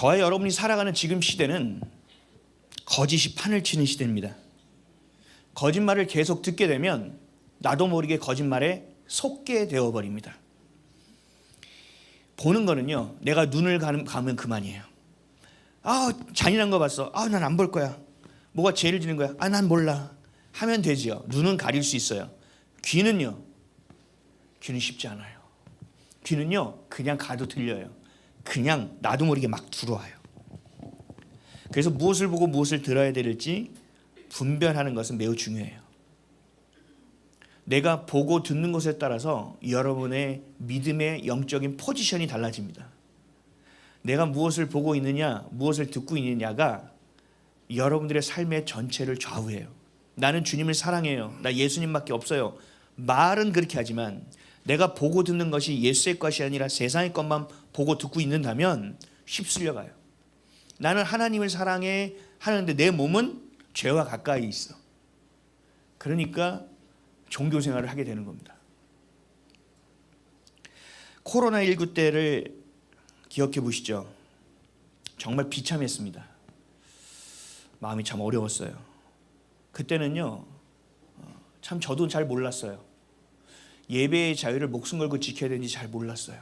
저와 여러분이 살아가는 지금 시대는 거짓이 판을 치는 시대입니다. 거짓말을 계속 듣게 되면 나도 모르게 거짓말에 속게 되어버립니다. 보는 거는요, 내가 눈을 감으면 그만이에요. 잔인한 거 봤어. 난 안 볼 거야. 뭐가 죄를 지는 거야. 난 몰라. 하면 되지요. 눈은 가릴 수 있어요. 귀는요, 귀는 쉽지 않아요. 귀는요, 그냥 가도 들려요. 그냥 나도 모르게 막 들어와요. 그래서 무엇을 보고 무엇을 들어야 될지 분별하는 것은 매우 중요해요. 내가 보고 듣는 것에 따라서 여러분의 믿음의 영적인 포지션이 달라집니다. 내가 무엇을 보고 있느냐, 무엇을 듣고 있느냐가 여러분들의 삶의 전체를 좌우해요. 나는 주님을 사랑해요. 나 예수님밖에 없어요. 말은 그렇게 하지만 내가 보고 듣는 것이 예수의 것이 아니라 세상의 것만 보고 듣고 있는다면 휩쓸려 가요. 나는 하나님을 사랑해 하는데 내 몸은 죄와 가까이 있어. 그러니까 종교 생활을 하게 되는 겁니다. 코로나19 때를 기억해 보시죠. 정말 비참했습니다. 마음이 참 어려웠어요. 그때는요, 참 저도 잘 몰랐어요. 예배의 자유를 목숨 걸고 지켜야 되는지 잘 몰랐어요.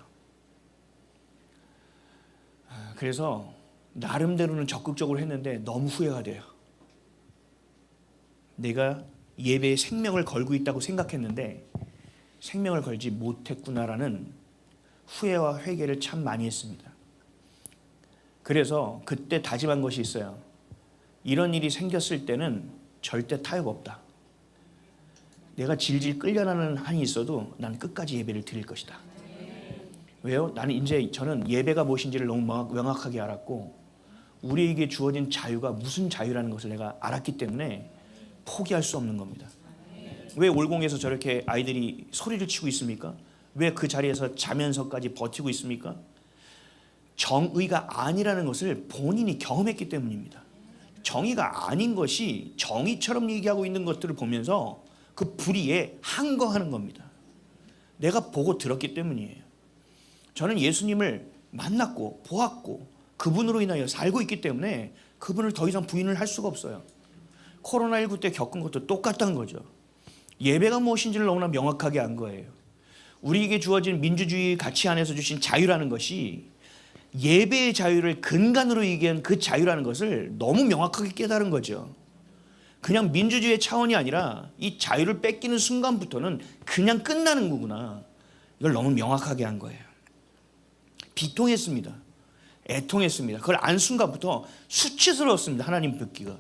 그래서 나름대로는 적극적으로 했는데 너무 후회가 돼요. 내가 예배에 생명을 걸고 있다고 생각했는데 생명을 걸지 못했구나라는 후회와 회개를 참 많이 했습니다. 그래서 그때 다짐한 것이 있어요. 이런 일이 생겼을 때는 절대 타협 없다. 내가 질질 끌려나는 한이 있어도 난 끝까지 예배를 드릴 것이다. 왜요? 저는 예배가 무엇인지를 너무 명확하게 알았고 우리에게 주어진 자유가 무슨 자유라는 것을 내가 알았기 때문에 포기할 수 없는 겁니다. 왜 올공에서 저렇게 아이들이 소리를 치고 있습니까? 왜 그 자리에서 자면서까지 버티고 있습니까? 정의가 아니라는 것을 본인이 경험했기 때문입니다. 정의가 아닌 것이 정의처럼 얘기하고 있는 것들을 보면서 그 불의에 항거하는 겁니다. 내가 보고 들었기 때문이에요. 저는 예수님을 만났고 보았고 그분으로 인하여 살고 있기 때문에 그분을 더 이상 부인을 할 수가 없어요. 코로나19 때 겪은 것도 똑같다는 거죠. 예배가 무엇인지를 너무나 명확하게 안 거예요. 우리에게 주어진 민주주의 가치 안에서 주신 자유라는 것이 예배의 자유를 근간으로 얘기한 그 자유라는 것을 너무 명확하게 깨달은 거죠. 그냥 민주주의의 차원이 아니라 이 자유를 뺏기는 순간부터는 그냥 끝나는 거구나. 이걸 너무 명확하게 한 거예요. 비통했습니다. 애통했습니다. 그걸 안 순간부터 수치스러웠습니다. 하나님 뵙기가.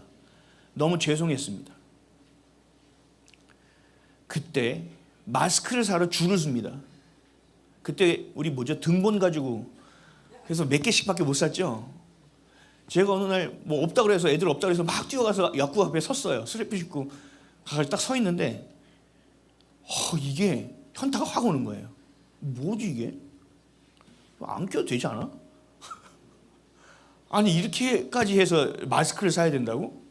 너무 죄송했습니다. 그때 마스크를 사러 줄을 섭니다. 그때 우리 등본 가지고 그래서 몇 개씩밖에 못 샀죠. 제가 어느 날 뭐 없다 그래서 애들 없다 그래서 막 뛰어가서 약국 앞에 섰어요. 슬리퍼 신고 가서 딱 서 있는데 이게 현타가 확 오는 거예요. 뭐지 이게? 안 껴도 되지 않아? 아니 이렇게까지 해서 마스크를 사야 된다고?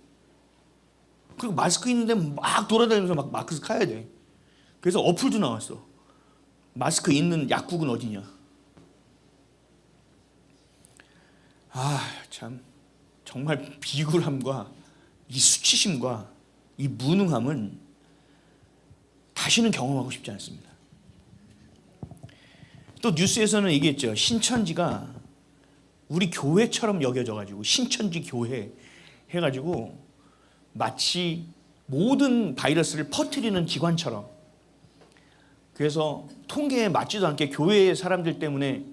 그리고 마스크 있는데 막 돌아다니면서 막 마스크 사야 돼. 그래서 어플도 나왔어. 마스크 있는 약국은 어디냐? 참 정말 비굴함과 이 수치심과 이 무능함은 다시는 경험하고 싶지 않습니다. 또 뉴스에서는 얘기했죠. 신천지가 우리 교회처럼 여겨져가지고 신천지 교회 해가지고 마치 모든 바이러스를 퍼뜨리는 기관처럼, 그래서 통계에 맞지도 않게 교회의 사람들 때문에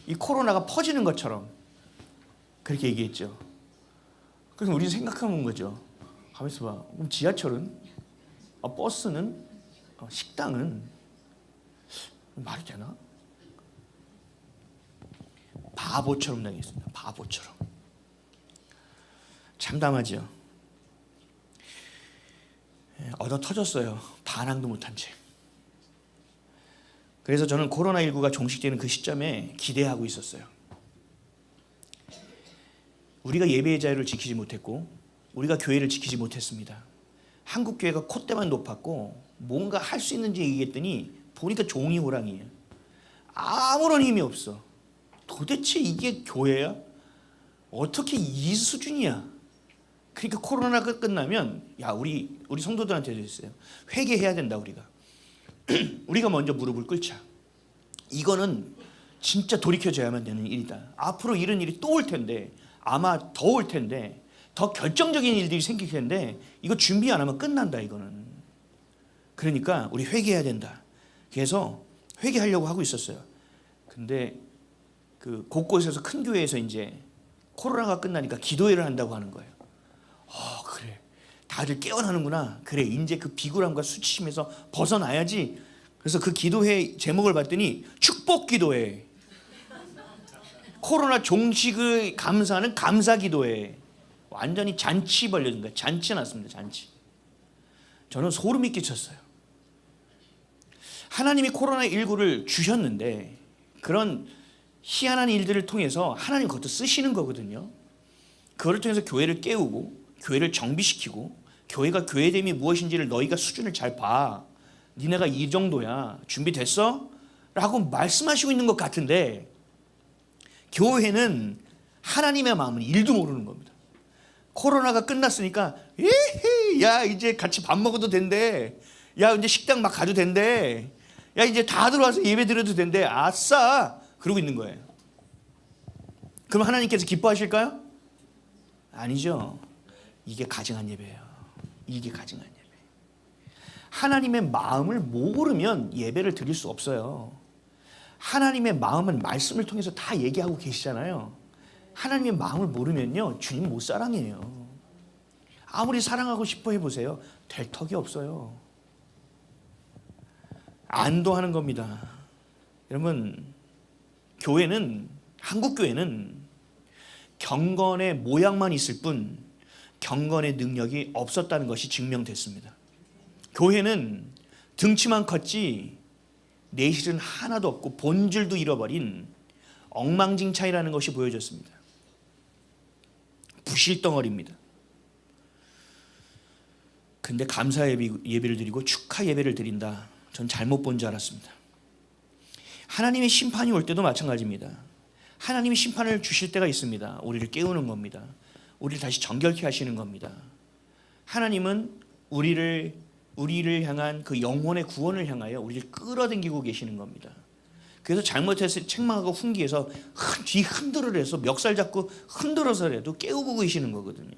이 코로나가 퍼지는 것처럼 그렇게 얘기했죠. 그래서 우리는 생각하는 거죠. 가만있어 봐. 그럼 지하철은? 버스는? 식당은? 말이 되나? 바보처럼 당했습니다. 바보처럼. 참담하죠. 얻어 터졌어요. 반항도 못한 채. 그래서 저는 코로나19가 종식되는 그 시점에 기대하고 있었어요. 우리가 예배의 자유를 지키지 못했고 우리가 교회를 지키지 못했습니다. 한국 교회가 콧대만 높았고 뭔가 할 수 있는지 얘기했더니 보니까 종이 호랑이에요. 아무런 힘이 없어. 도대체 이게 교회야? 어떻게 이 수준이야? 그러니까 코로나가 끝나면 야 우리 성도들한테도 있어요. 회개해야 된다 우리가. 우리가 먼저 무릎을 꿇자. 이거는 진짜 돌이켜져야만 되는 일이다. 앞으로 이런 일이 또 올 텐데 아마 더 올 텐데 더 결정적인 일들이 생길 텐데 이거 준비 안 하면 끝난다 이거는. 그러니까 우리 회개해야 된다. 그래서 회개하려고 하고 있었어요. 근데 그 곳곳에서 큰 교회에서 이제 코로나가 끝나니까 기도회를 한다고 하는 거예요. 그래. 다들 깨어나는구나. 그래. 이제 그 비굴함과 수치심에서 벗어나야지. 그래서 그 기도회 제목을 봤더니 축복 기도회. 코로나 종식을 감사하는 감사 기도회. 완전히 잔치 벌려진 거예요. 잔치 났습니다. 잔치. 저는 소름이 끼쳤어요. 하나님이 코로나19를 주셨는데 그런 희한한 일들을 통해서 하나님 그것도 쓰시는 거거든요. 그거를 통해서 교회를 깨우고 교회를 정비시키고 교회가 교회됨이 무엇인지를 너희가 수준을 잘 봐. 니네가 이 정도야. 준비됐어? 라고 말씀하시고 있는 것 같은데 교회는 하나님의 마음은 1도 모르는 겁니다. 코로나가 끝났으니까 야 이제 같이 밥 먹어도 된대. 야 이제 식당 막 가도 된대. 야 이제 다 들어와서 예배 드려도 된대. 아싸. 그러고 있는 거예요. 그럼 하나님께서 기뻐하실까요? 아니죠. 이게 가증한 예배예요. 이게 가증한 예배. 하나님의 마음을 모르면 예배를 드릴 수 없어요. 하나님의 마음은 말씀을 통해서 다 얘기하고 계시잖아요. 하나님의 마음을 모르면요 주님 못 사랑해요. 아무리 사랑하고 싶어 해보세요. 될 턱이 없어요. 안도하는 겁니다. 여러분 교회는 한국 교회는 경건의 모양만 있을 뿐 경건의 능력이 없었다는 것이 증명됐습니다. 교회는 등치만 컸지 내실은 하나도 없고 본질도 잃어버린 엉망진창이라는 것이 보여졌습니다. 부실덩어리입니다. 근데 감사 예배를 드리고 축하 예배를 드린다. 전 잘못 본 줄 알았습니다. 하나님의 심판이 올 때도 마찬가지입니다. 하나님이 심판을 주실 때가 있습니다. 우리를 깨우는 겁니다. 우리를 다시 정결케 하시는 겁니다. 하나님은 우리를 향한 그 영혼의 구원을 향하여 우리를 끌어당기고 계시는 겁니다. 그래서 잘못해서 책망하고 훈계해서 뒤 흔들어서 멱살 잡고 흔들어서라도 깨우고 계시는 거거든요.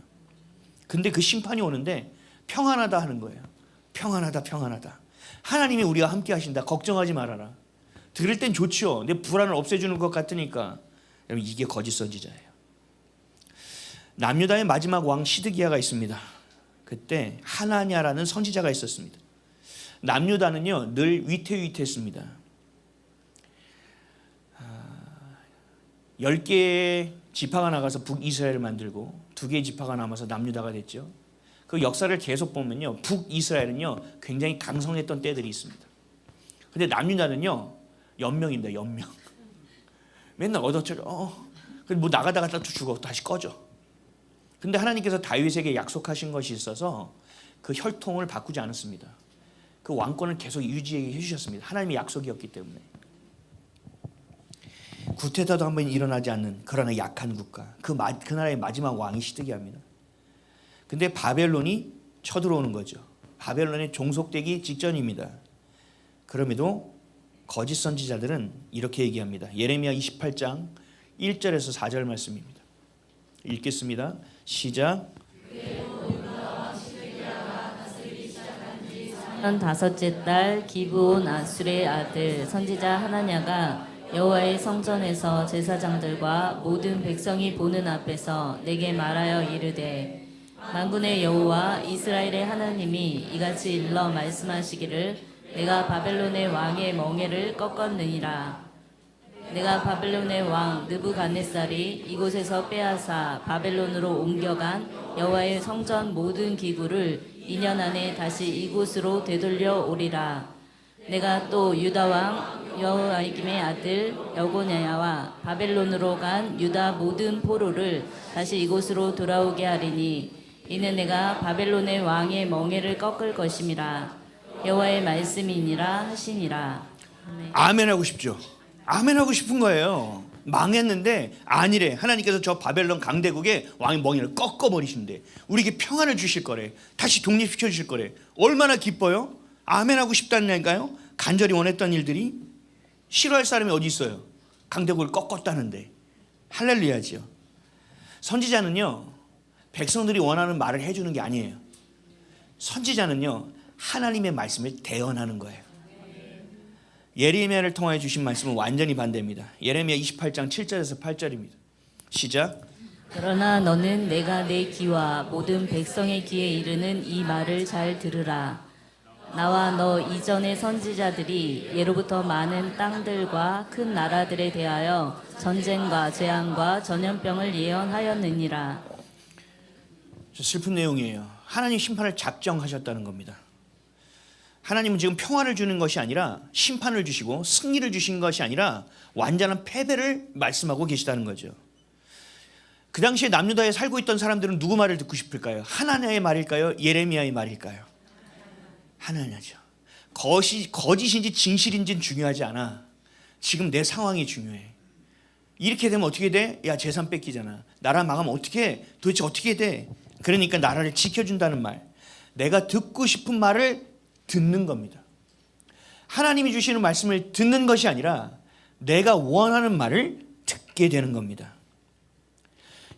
근데 그 심판이 오는데 평안하다 하는 거예요. 평안하다 평안하다. 하나님이 우리와 함께 하신다. 걱정하지 말아라. 들을 땐 좋죠. 근데 불안을 없애주는 것 같으니까. 여러분 이게 거짓 선지자예요. 남유다의 마지막 왕 시드기야가 있습니다. 그때 하나냐라는 선지자가 있었습니다. 남유다는요 늘 위태위태했습니다. 10개의 지파가 나가서 북이스라엘을 만들고 2개의 지파가 남아서 남유다가 됐죠. 그 역사를 계속 보면요 북이스라엘은요 굉장히 강성했던 때들이 있습니다. 근데 남유다는요 연명입니다. 연명. 맨날 얻어차려. 뭐 나가다가 또 죽어 다시 꺼져. 근데 하나님께서 다윗에게 약속하신 것이 있어서 그 혈통을 바꾸지 않았습니다. 그 왕권을 계속 유지해 주셨습니다. 하나님의 약속이었기 때문에. 구테타도 한번 일어나지 않는 그러나 약한 국가. 그 나라의 마지막 왕이 시드기야입니다. 근데 바벨론이 쳐들어오는 거죠. 바벨론에 종속되기 직전입니다. 그럼에도 거짓 선지자들은 이렇게 얘기합니다. 예레미야 28장 1절에서 4절 말씀입니다. 읽겠습니다. 시작. 다섯째 달 기브온 아술의 아들 선지자 하나냐가 여호와의 성전에서 제사장들과 모든 백성이 보는 앞에서 내게 말하여 이르되 만군의 여호와 이스라엘의 하나님이 이같이 일러 말씀하시기를 내가 바벨론의 왕의 멍에를 꺾었느니라. 내가 바벨론의 왕 느부갓네살이 이곳에서 빼앗아 바벨론으로 옮겨간 여호와의 성전 모든 기구를 2년 안에 다시 이곳으로 되돌려 오리라. 내가 또 유다 왕 여호야김의 아들 여고냐와 바벨론으로 간 유다 모든 포로를 다시 이곳으로 돌아오게 하리니 이는 내가 바벨론의 왕의 멍에를 꺾을 것임이라. 여호와의 말씀이니라 하시니라. 아멘 하고 싶죠. 아멘 하고 싶은 거예요. 망했는데 아니래. 하나님께서 저 바벨론 강대국의 왕의 멍에를 꺾어버리신대. 우리에게 평안을 주실 거래. 다시 독립시켜 주실 거래. 얼마나 기뻐요? 아멘하고 싶다니까요. 간절히 원했던 일들이. 싫어할 사람이 어디 있어요? 강대국을 꺾었다는데. 할렐루야지요. 선지자는요, 백성들이 원하는 말을 해주는 게 아니에요. 선지자는요, 하나님의 말씀을 대언하는 거예요. 예레미야를 통하여 주신 말씀은 완전히 반대입니다. 예레미야 28장 7절에서 8절입니다. 시작. 그러나 너는 내가 내 귀와 모든 백성의 귀에 이르는 이 말을 잘 들으라. 나와 너 이전의 선지자들이 예로부터 많은 땅들과 큰 나라들에 대하여 전쟁과 재앙과 전염병을 예언하였느니라. 슬픈 내용이에요. 하나님 심판을 작정하셨다는 겁니다. 하나님은 지금 평화를 주는 것이 아니라 심판을 주시고 승리를 주신 것이 아니라 완전한 패배를 말씀하고 계시다는 거죠. 그 당시에 남유다에 살고 있던 사람들은 누구 말을 듣고 싶을까요? 하나님의 말일까요? 예레미야의 말일까요? 하나님이죠. 거짓인지 진실인지는 중요하지 않아. 지금 내 상황이 중요해. 이렇게 되면 어떻게 돼? 야, 재산 뺏기잖아. 나라 망하면 어떻게 해? 도대체 어떻게 돼? 그러니까 나라를 지켜준다는 말. 내가 듣고 싶은 말을 듣는 겁니다. 하나님이 주시는 말씀을 듣는 것이 아니라 내가 원하는 말을 듣게 되는 겁니다.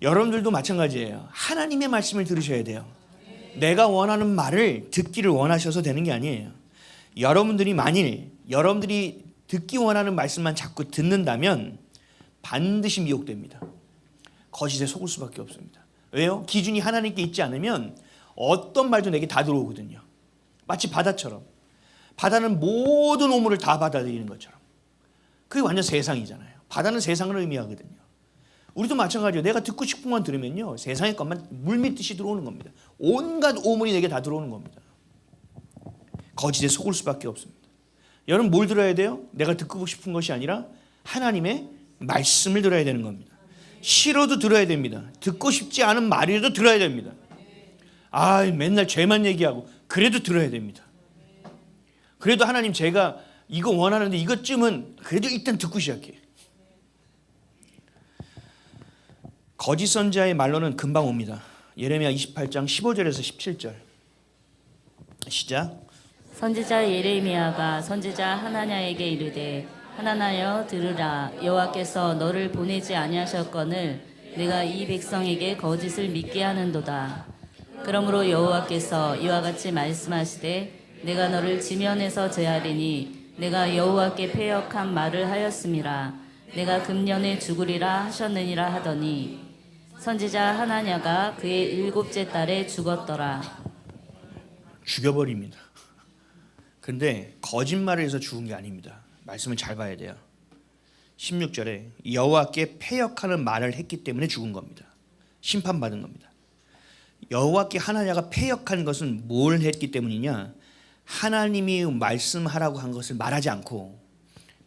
여러분들도 마찬가지예요. 하나님의 말씀을 들으셔야 돼요. 내가 원하는 말을 듣기를 원하셔서 되는 게 아니에요. 여러분들이 만일 여러분들이 듣기 원하는 말씀만 자꾸 듣는다면 반드시 미혹됩니다. 거짓에 속을 수밖에 없습니다. 왜요? 기준이 하나님께 있지 않으면 어떤 말도 내게 다 들어오거든요. 마치 바다처럼. 바다는 모든 오물을 다 받아들이는 것처럼. 그게 완전 세상이잖아요. 바다는 세상을 의미하거든요. 우리도 마찬가지예요. 내가 듣고 싶은 건 들으면요, 세상의 것만 물밀듯이 들어오는 겁니다. 온갖 오물이 내게 다 들어오는 겁니다. 거짓에 속을 수밖에 없습니다. 여러분 뭘 들어야 돼요? 내가 듣고 싶은 것이 아니라 하나님의 말씀을 들어야 되는 겁니다. 싫어도 들어야 됩니다. 듣고 싶지 않은 말이라도 들어야 됩니다. 아, 맨날 죄만 얘기하고 그래도 들어야 됩니다. 그래도 하나님 제가 이거 원하는데 이것쯤은 그래도 일단 듣고 시작해. 거짓 선지자의 말로는 금방 옵니다. 예레미야 28장 15절에서 17절. 시작. 선지자 예레미야가 선지자 하나냐에게 이르되 하나나여 들으라. 여호와께서 너를 보내지 아니하셨거늘 내가 이 백성에게 거짓을 믿게 하는도다. 그러므로 여호와께서 이와 같이 말씀하시되 내가 너를 지면에서 제하리니 내가 여호와께 패역한 말을 하였음이라. 내가 금년에 죽으리라 하셨느니라 하더니 선지자 하나냐가 그의 7째 달에 죽었더라. 죽여버립니다. 그런데 거짓말을 해서 죽은 게 아닙니다. 말씀을 잘 봐야 돼요. 16절에 여호와께 패역하는 말을 했기 때문에 죽은 겁니다. 심판받은 겁니다. 여호와께 하나냐가 패역한 것은 뭘 했기 때문이냐? 하나님이 말씀하라고 한 것을 말하지 않고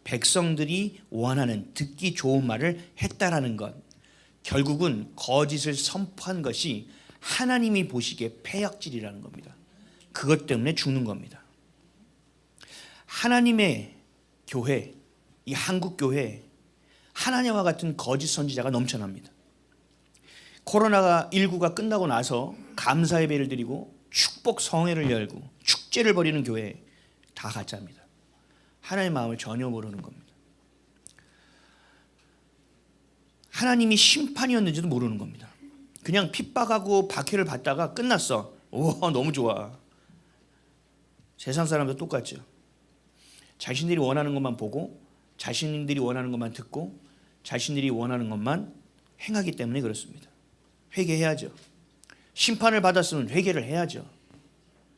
백성들이 원하는 듣기 좋은 말을 했다라는 것. 결국은 거짓을 선포한 것이 하나님이 보시기에 패역질이라는 겁니다. 그것 때문에 죽는 겁니다. 하나님의 교회, 이 한국 교회, 하나님과 같은 거짓 선지자가 넘쳐납니다. 코로나19가 끝나고 나서 감사 예배를 드리고 축복 성회를 열고 축제를 벌이는 교회 다 가짜입니다. 하나님의 마음을 전혀 모르는 겁니다. 하나님이 심판이었는지도 모르는 겁니다. 그냥 핍박하고 박해를 받다가 끝났어. 오, 너무 좋아. 세상 사람도 똑같죠. 자신들이 원하는 것만 보고 자신들이 원하는 것만 듣고 자신들이 원하는 것만 행하기 때문에 그렇습니다. 회개해야죠. 심판을 받았으면 회개를 해야죠.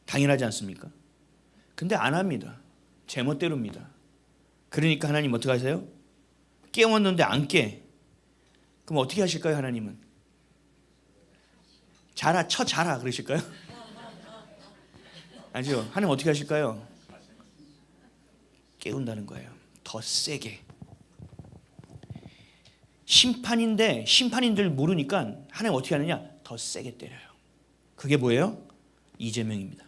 당연하지 않습니까? 근데 안 합니다. 제멋대로입니다. 그러니까 하나님 어떻게 하세요? 깨웠는데 안 깨. 그럼 어떻게 하실까요? 하나님은 자라 쳐 자라 그러실까요? 아니죠. 하나님 어떻게 하실까요? 깨운다는 거예요. 더 세게. 심판인데 심판인들 모르니까 하나님 어떻게 하느냐? 더 세게 때려요. 그게 뭐예요? 이재명입니다.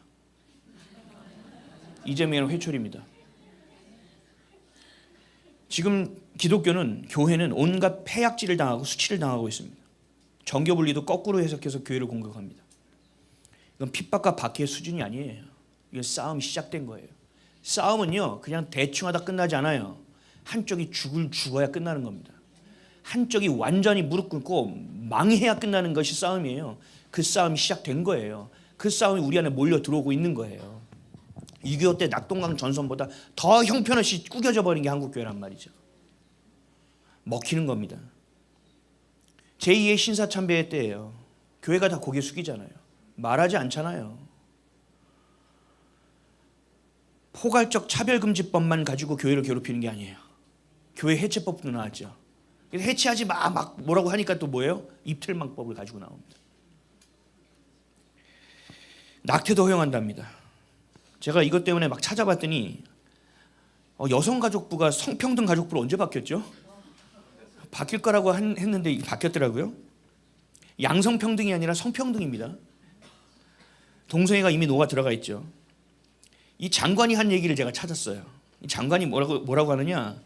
이재명은 회초리입니다. 지금 기독교는 교회는 온갖 폐약질을 당하고 수치를 당하고 있습니다. 정교 분리도 거꾸로 해석해서 교회를 공격합니다. 이건 핍박과 박해의 수준이 아니에요. 이건 싸움이 시작된 거예요. 싸움은요 그냥 대충 하다 끝나지 않아요. 한쪽이 죽어야 끝나는 겁니다. 한쪽이 완전히 무릎 꿇고 망해야 끝나는 것이 싸움이에요. 그 싸움이 시작된 거예요. 그 싸움이 우리 안에 몰려 들어오고 있는 거예요. 6.25 때 낙동강 전선보다 더 형편없이 꾸겨져 버린 게 한국교회란 말이죠. 먹히는 겁니다. 제2의 신사참배의 때예요. 교회가 다 고개 숙이잖아요. 말하지 않잖아요. 포괄적 차별금지법만 가지고 교회를 괴롭히는 게 아니에요. 교회 해체법도 나왔죠. 해체하지 마 막 뭐라고 하니까 또 뭐예요? 입틀망법을 가지고 나옵니다. 낙태도 허용한답니다. 제가 이것 때문에 막 찾아봤더니 여성가족부가 성평등가족부로 언제 바뀌었죠? 바뀔 거라고 했는데 바뀌었더라고요. 양성평등이 아니라 성평등입니다. 동성애가 이미 녹아 들어가 있죠. 이 장관이 한 얘기를 제가 찾았어요. 이 장관이 뭐라고 하느냐?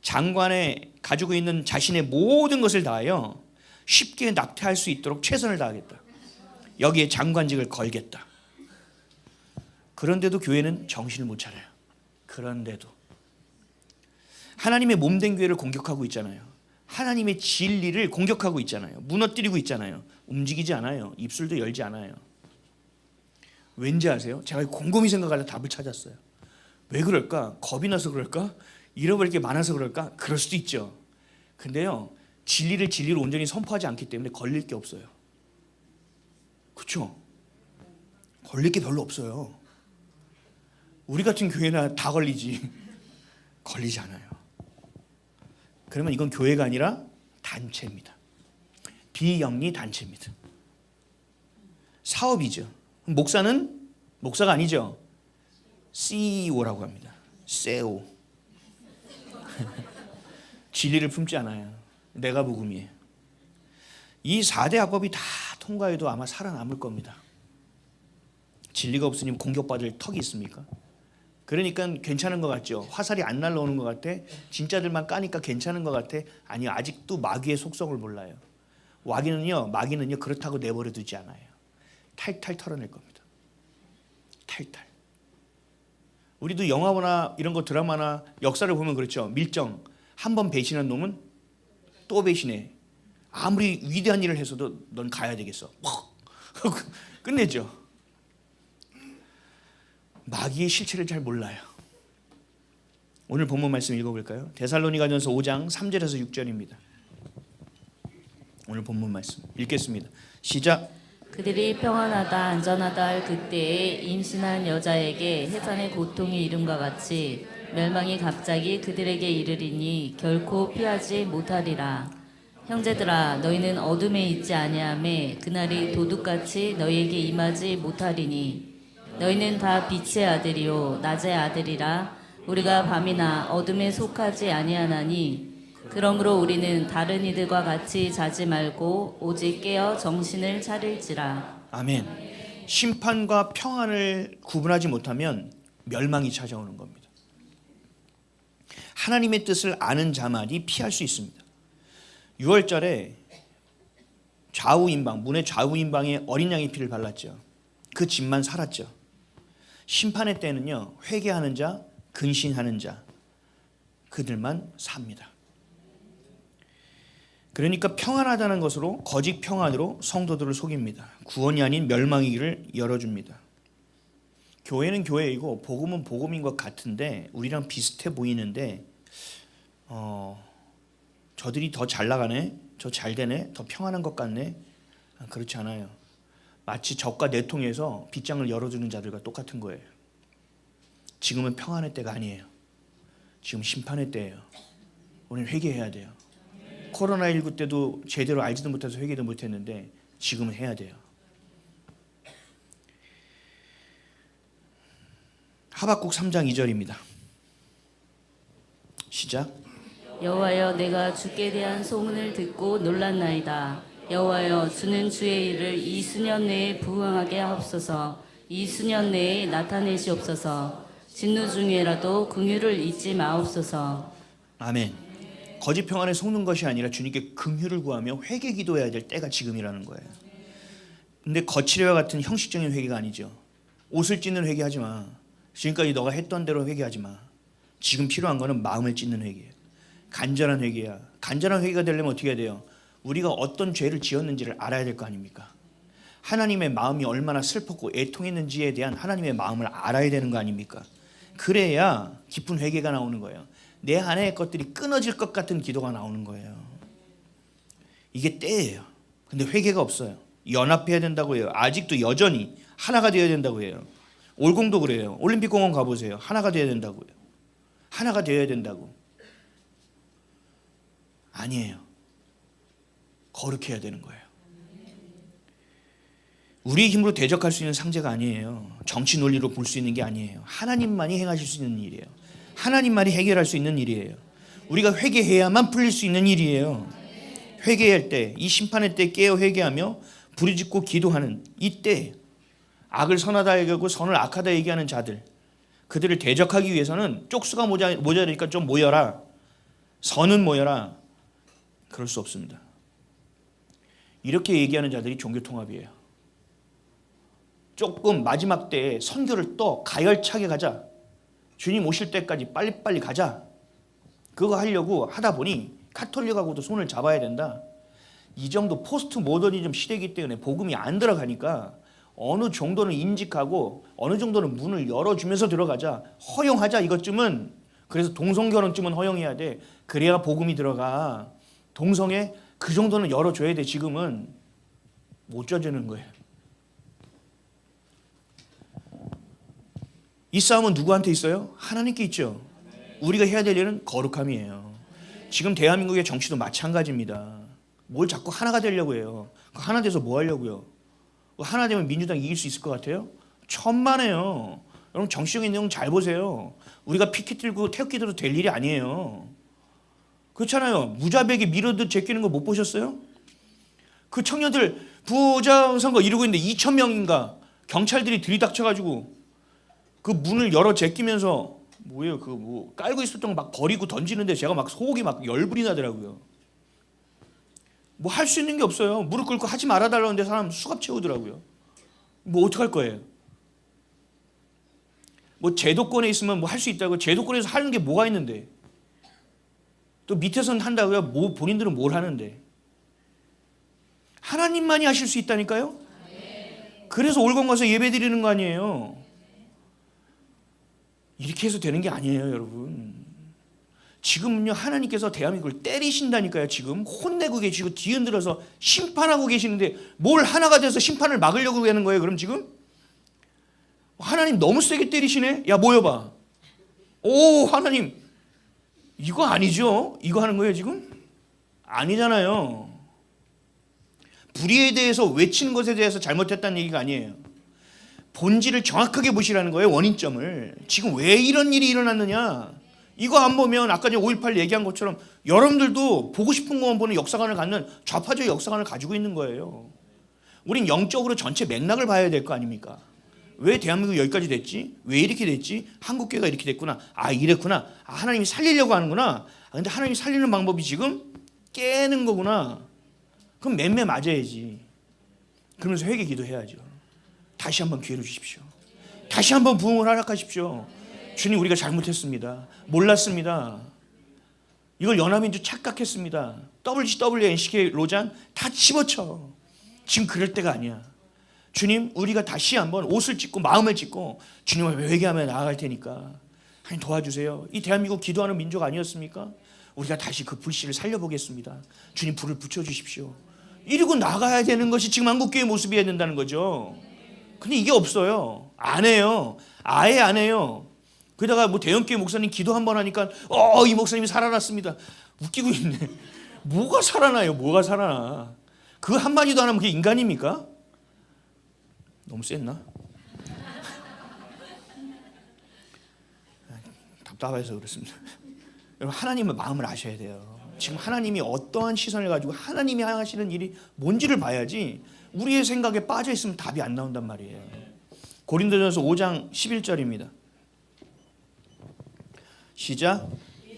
장관에 가지고 있는 자신의 모든 것을 다하여 쉽게 낙태할 수 있도록 최선을 다하겠다. 여기에 장관직을 걸겠다. 그런데도 교회는 정신을 못 차려요. 그런데도 하나님의 몸된 교회를 공격하고 있잖아요. 하나님의 진리를 공격하고 있잖아요. 무너뜨리고 있잖아요. 움직이지 않아요. 입술도 열지 않아요. 왠지 아세요? 제가 곰곰이 생각하다 답을 찾았어요. 왜 그럴까? 겁이 나서 그럴까? 잃어버릴 게 많아서 그럴까? 그럴 수도 있죠. 근데요, 진리를 진리로 온전히 선포하지 않기 때문에 걸릴 게 없어요. 그렇죠? 걸릴 게 별로 없어요. 우리 같은 교회나 다 걸리지. 걸리지 않아요. 그러면 이건 교회가 아니라 단체입니다. 비영리 단체입니다. 사업이죠. 목사는 목사가 아니죠. CEO라고 합니다. CEO. 진리를 품지 않아요. 내가 복음이에요. 이 4대 악법이 다 통과해도 아마 살아남을 겁니다. 진리가 없으니 공격받을 턱이 있습니까? 그러니까 괜찮은 것 같죠. 화살이 안 날라오는 것 같아. 진짜들만 까니까 괜찮은 것 같아. 아니요, 아직도 마귀의 속성을 몰라요. 마귀는요 그렇다고 내버려 두지 않아요. 탈탈 털어낼 겁니다. 탈탈. 우리도 영화나 이런 거 드라마나 역사를 보면 그렇죠. 밀정. 한 번 배신한 놈은 또 배신해. 아무리 위대한 일을 했어도 넌 가야 되겠어. 끝내죠. 마귀의 실체를 잘 몰라요. 오늘 본문 말씀 읽어볼까요? 데살로니가전서 5장 3절에서 6절입니다. 오늘 본문 말씀 읽겠습니다. 시작. 그들이 평안하다 안전하다 할 그때에 임신한 여자에게 해산의 고통이 이름과 같이 멸망이 갑자기 그들에게 이르리니 결코 피하지 못하리라. 형제들아 너희는 어둠에 있지 아니하매 그날이 도둑같이 너희에게 임하지 못하리니 너희는 다 빛의 아들이요 낮의 아들이라. 우리가 밤이나 어둠에 속하지 아니하나니 그러므로 우리는 다른 이들과 같이 자지 말고 오직 깨어 정신을 차릴지라. 아멘. 심판과 평안을 구분하지 못하면 멸망이 찾아오는 겁니다. 하나님의 뜻을 아는 자만이 피할 수 있습니다. 6월절에 좌우인방, 문의 좌우인방에 어린 양의 피를 발랐죠. 그 집만 살았죠. 심판의 때는요, 회개하는 자, 근신하는 자, 그들만 삽니다. 그러니까 평안하다는 것으로 거짓 평안으로 성도들을 속입니다. 구원이 아닌 멸망의 길을 열어줍니다. 교회는 교회이고 복음은 복음인 것 같은데 우리랑 비슷해 보이는데 저들이 더 잘 나가네, 저 잘 되네, 더 평안한 것 같네. 그렇지 않아요. 마치 적과 내통해서 빗장을 열어주는 자들과 똑같은 거예요. 지금은 평안의 때가 아니에요. 지금 심판의 때예요. 우리는 회개해야 돼요. 코로나19 때도 제대로 알지도 못해서 회개도 못했는데 지금은 해야 돼요. 하박국 3장 2절입니다. 시작. 여호와여 내가 주께 대한 소문을 듣고 놀랐나이다. 여호와여 주는 주의 일을 이 수년 내에 부응하게 하옵소서. 이 수년 내에 나타내시옵소서. 진노 중에라도 긍휼을 잊지 마옵소서. 아멘. 거짓 평안에 속는 것이 아니라 주님께 긍휼을 구하며 회개 기도해야 될 때가 지금이라는 거예요. 근데 거칠애와 같은 형식적인 회개가 아니죠. 옷을 찢는 회개하지 마. 지금까지 너가 했던 대로 회개하지 마. 지금 필요한 거는 마음을 찢는 회개예요. 간절한 회개야. 간절한 회개가 되려면 어떻게 해야 돼요? 우리가 어떤 죄를 지었는지를 알아야 될 거 아닙니까? 하나님의 마음이 얼마나 슬펐고 애통했는지에 대한 하나님의 마음을 알아야 되는 거 아닙니까? 그래야 깊은 회개가 나오는 거예요. 내 안의 것들이 끊어질 것 같은 기도가 나오는 거예요. 이게 때예요. 근데 회개가 없어요. 연합해야 된다고 해요. 아직도 여전히 하나가 되어야 된다고 해요. 올공도 그래요. 올림픽공원 가보세요. 하나가 되어야 된다고요. 하나가 되어야 된다고. 아니에요. 거룩해야 되는 거예요. 우리의 힘으로 대적할 수 있는 상제가 아니에요. 정치 논리로 볼 수 있는 게 아니에요. 하나님만이 행하실 수 있는 일이에요. 하나님만이 해결할 수 있는 일이에요. 우리가 회개해야만 풀릴 수 있는 일이에요. 회개할 때, 이 심판의 때 깨어 회개하며 부르짖고 기도하는 이때 악을 선하다 얘기하고 선을 악하다 얘기하는 자들, 그들을 대적하기 위해서는 쪽수가 모자라니까 좀 모여라. 선은 모여라. 그럴 수 없습니다. 이렇게 얘기하는 자들이 종교통합이에요. 조금 마지막 때에 선교를 또 가열차게 가자. 주님 오실 때까지 빨리빨리 가자. 그거 하려고 하다 보니 카톨릭하고도 손을 잡아야 된다. 이 정도 포스트 모더니즘 시대이기 때문에 복음이 안 들어가니까 어느 정도는 인직하고 어느 정도는 문을 열어주면서 들어가자. 허용하자 이것쯤은. 그래서 동성결혼쯤은 허용해야 돼. 그래야 복음이 들어가. 동성애 그 정도는 열어줘야 돼. 지금은 못 줘주는 거예요. 이 싸움은 누구한테 있어요? 하나님께 있죠. 우리가 해야 될 일은 거룩함이에요. 지금 대한민국의 정치도 마찬가지입니다. 뭘 자꾸 하나가 되려고 해요. 하나 돼서 뭐 하려고요? 하나 되면 민주당 이길 수 있을 것 같아요? 천만에요. 여러분 정치적인 내용 잘 보세요. 우리가 피켓 들고 태극기 들어도 될 일이 아니에요. 그렇잖아요. 무자백이 밀어도 제끼는 거 못 보셨어요? 그 청년들 부정선거 이루고 있는데 2,000명인가 경찰들이 들이닥쳐가지고 그 문을 열어 제끼면서 뭐예요? 그 뭐 깔고 있었던 거 막 버리고 던지는데 제가 막 속이 막 열불이 나더라고요. 뭐 할 수 있는 게 없어요. 무릎 꿇고 하지 말아달라는데 사람 수갑 채우더라고요. 뭐 어떡할 거예요? 뭐 제도권에 있으면 뭐 할 수 있다고. 제도권에서 하는 게 뭐가 있는데? 또 밑에서는 한다고요? 뭐 본인들은 뭘 하는데? 하나님만이 하실 수 있다니까요? 그래서 올건 가서 예배 드리는 거 아니에요? 이렇게 해서 되는 게 아니에요, 여러분. 지금은요, 하나님께서 대한민국을 때리신다니까요. 지금 혼내고 계시고 뒤흔들어서 심판하고 계시는데 뭘 하나가 돼서 심판을 막으려고 하는 거예요, 그럼 지금? 하나님 너무 세게 때리시네? 야, 모여봐. 오, 하나님. 이거 아니죠? 이거 하는 거예요, 지금? 아니잖아요. 불의에 대해서 외치는 것에 대해서 잘못했다는 얘기가 아니에요. 본질을 정확하게 보시라는 거예요. 원인점을. 지금 왜 이런 일이 일어났느냐. 이거 안 보면 아까 전에 5.18 얘기한 것처럼 여러분들도 보고 싶은 것만 보는 역사관을 갖는 좌파적 역사관을 가지고 있는 거예요. 우린 영적으로 전체 맥락을 봐야 될 거 아닙니까? 왜 대한민국이 여기까지 됐지? 왜 이렇게 됐지? 한국교회가 이렇게 됐구나. 아, 이랬구나. 아, 하나님이 살리려고 하는구나. 아, 근데 하나님이 살리는 방법이 지금 깨는 거구나. 그럼 맴매 맞아야지. 그러면서 회개 기도해야죠. 다시 한번 기회를 주십시오. 다시 한번 부흥을 허락하십시오. 주님, 우리가 잘못했습니다. 몰랐습니다. 이걸 연합민주 착각했습니다. WCW, NCK, 로잔 다 집어쳐. 지금 그럴 때가 아니야. 주님, 우리가 다시 한번 옷을 찢고 마음을 찢고 주님을 회개하며 나아갈 테니까 하나님 도와주세요. 이 대한민국 기도하는 민족 아니었습니까? 우리가 다시 그 불씨를 살려보겠습니다. 주님, 불을 붙여주십시오. 이러고 나가야 되는 것이 지금 한국교회 모습이어야 된다는 거죠. 근데 이게 없어요. 안 해요. 아예 안 해요. 그러다가 뭐 대형교회 목사님 기도 한번 하니까 이 목사님이 살아났습니다. 웃기고 있네. 뭐가 살아나요? 뭐가 살아나? 그 한마디도 안 하면 그게 인간입니까? 너무 셌나? 답답해서 그렇습니다. 여러분, 하나님의 마음을 아셔야 돼요. 지금 하나님이 어떠한 시선을 가지고 하나님이 하시는 일이 뭔지를 봐야지 우리의 생각에 빠져 있으면 답이 안 나온단 말이에요. 고린도전서 5장 11절입니다. 시작.